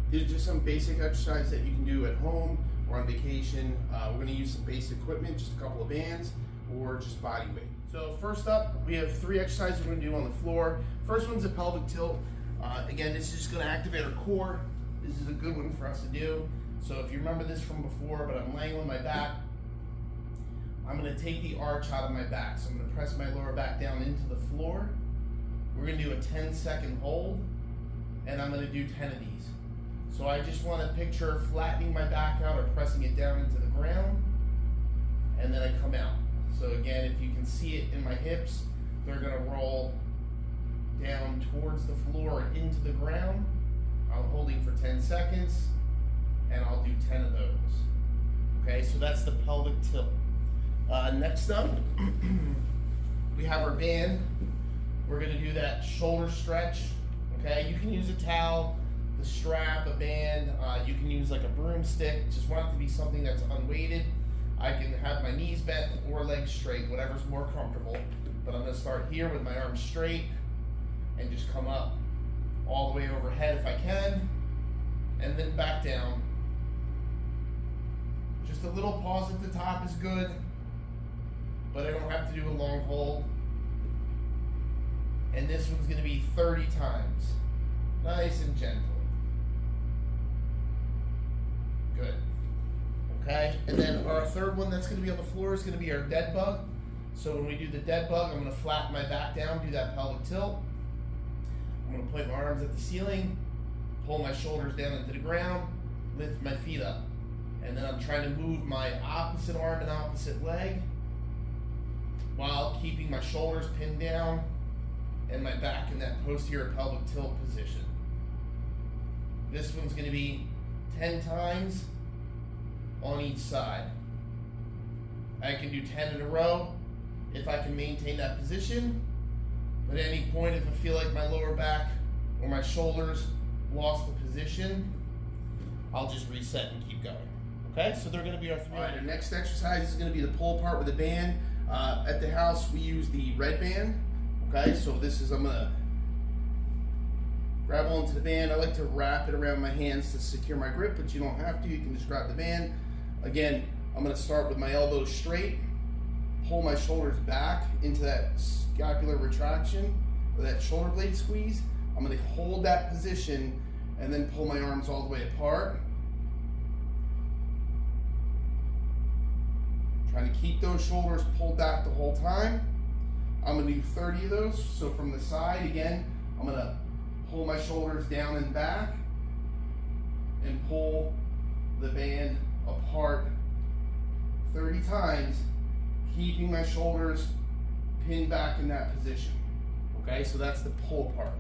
These are just some basic exercises that you can do at home or on vacation. We're going to use some basic equipment, just a couple of bands, or just body weight. So first up, we have 3 exercises we're going to do on the floor. First one's a pelvic tilt. Again, this is just going to activate our core. This is a good one for us to do. So if you remember this from before, but I'm laying on my back, I'm going to take the arch out of my back. So I'm going to press my lower back down into the floor. We're going to do a 10-second hold, and I'm going to do 10 of these. So I just want to picture flattening my back out or pressing it down into the ground, and then I come out. So again, if you can see it in my hips, they're going to roll down towards the floor and into the ground. I'm holding for 10 seconds, and I'll do 10 of those. Okay, so that's the pelvic tilt. Next up, we have our band. We're going to do that shoulder stretch. Okay, you can use a towel, the strap, a band. You can use like a broomstick. Just want it to be something that's unweighted. I can have my knees bent or legs straight, whatever's more comfortable. But I'm going to start here with my arms straight and just come up all the way overhead if I can, and then back down. Just a little pause at the top is good, but I don't have to do a long hold. And this one's going to be 30 times. Nice and gentle. Good. Okay, and then our third one that's going to be on the floor is going to be our dead bug. So when we do the dead bug, I'm going to flatten my back down, do that pelvic tilt. I'm going to point my arms at the ceiling, pull my shoulders down into the ground, lift my feet up. And then I'm trying to move my opposite arm and opposite leg while keeping my shoulders pinned down and my back in that posterior pelvic tilt position. This one's going to be 10 times on each side. I can do 10 in a row if I can maintain that position. But at any point, if I feel like my lower back or my shoulders lost the position, I'll just reset and keep going. Okay, so they're going to be our 3. All right, our next exercise is going to be the pull apart with a band. At the house, we use the red band. Okay, so this is, I'm going to grab onto the band. I like to wrap it around my hands to secure my grip, but you don't have to. You can just grab the band. Again, I'm going to start with my elbows straight, pull my shoulders back into that scapular retraction, or that shoulder blade squeeze. I'm going to hold that position and then pull my arms all the way apart. Trying to keep those shoulders pulled back the whole time. I'm going to do 30 of those. So from the side, again, I'm going to pull my shoulders down and back and pull the band apart 30 times, keeping my shoulders pinned back in that position. Okay, so that's the pull apart.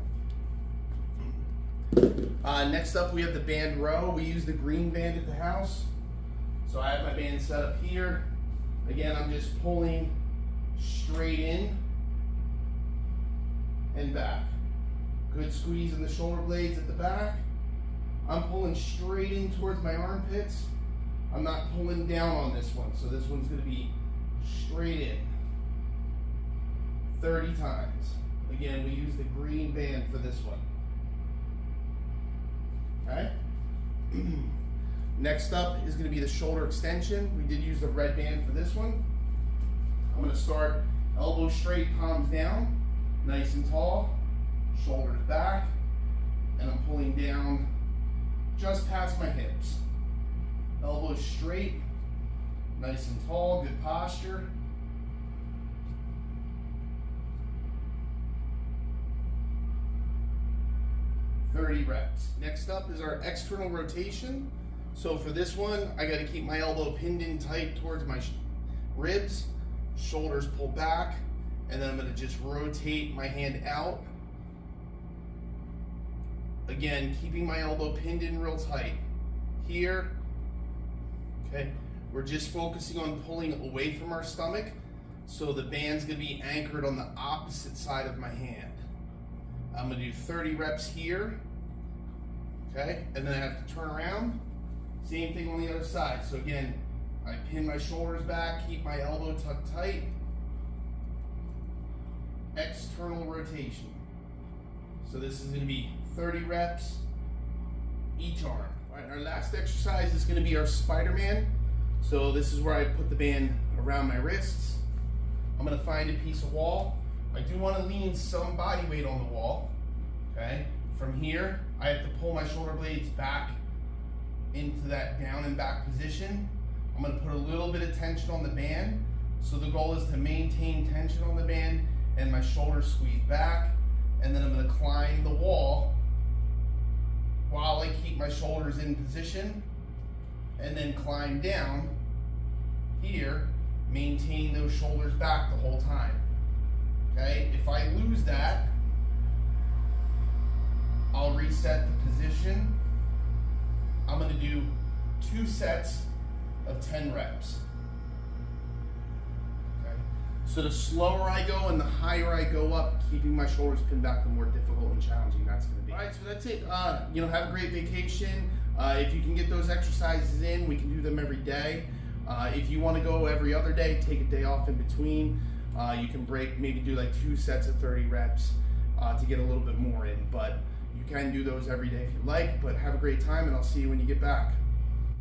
Next up, we have the band row. We use the green band at the house. So I have my band set up here. Again, I'm just pulling straight in and back. Good squeeze in the shoulder blades at the back. I'm pulling straight in towards my armpits. I'm not pulling down on this one, so this one's going to be straight in. 30 times. Again, we use the green band for this one. Okay? Next up is going to be the shoulder extension. We did use the red band for this one. I'm going to start elbows straight, palms down, nice and tall, shoulders back, and I'm pulling down just past my hips. Elbows straight, nice and tall, good posture. $30 reps. Next up is our external rotation. So for this one, I got to keep my elbow pinned in tight towards my ribs, shoulders pull back, and then I'm going to just rotate my hand out. Again, keeping my elbow pinned in real tight. Here, okay, we're just focusing on pulling away from our stomach, so the band's going to be anchored on the opposite side of my hand. I'm going to do 30 reps here, okay, and then I have to turn around. Same thing on the other side. So again, I pin my shoulders back, keep my elbow tucked tight. External rotation. So this is going to be 30 reps, each arm. All right, our last exercise is going to be our Spiderman. So this is where I put the band around my wrists. I'm going to find a piece of wall. I do want to lean some body weight on the wall. Okay. From here, I have to pull my shoulder blades back into that down and back position. I'm going to put a little bit of tension on the band. So the goal is to maintain tension on the band and my shoulders squeeze back. And then I'm going to climb the wall while I keep my shoulders in position, and then climb down here, maintain those shoulders back the whole time. Okay, if I lose that, I'll reset the position. I'm going to do 2 sets of 10 reps. So the slower I go and the higher I go up, keeping my shoulders pinned back, the more difficult and challenging that's going to be. All right, so that's it. Have a great vacation. If you can get those exercises in, we can do them every day. If you want to go every other day, take a day off in between. You can break, maybe do like 2 sets of 30 reps to get a little bit more in. But you can do those every day if you like. But have a great time, and I'll see you when you get back.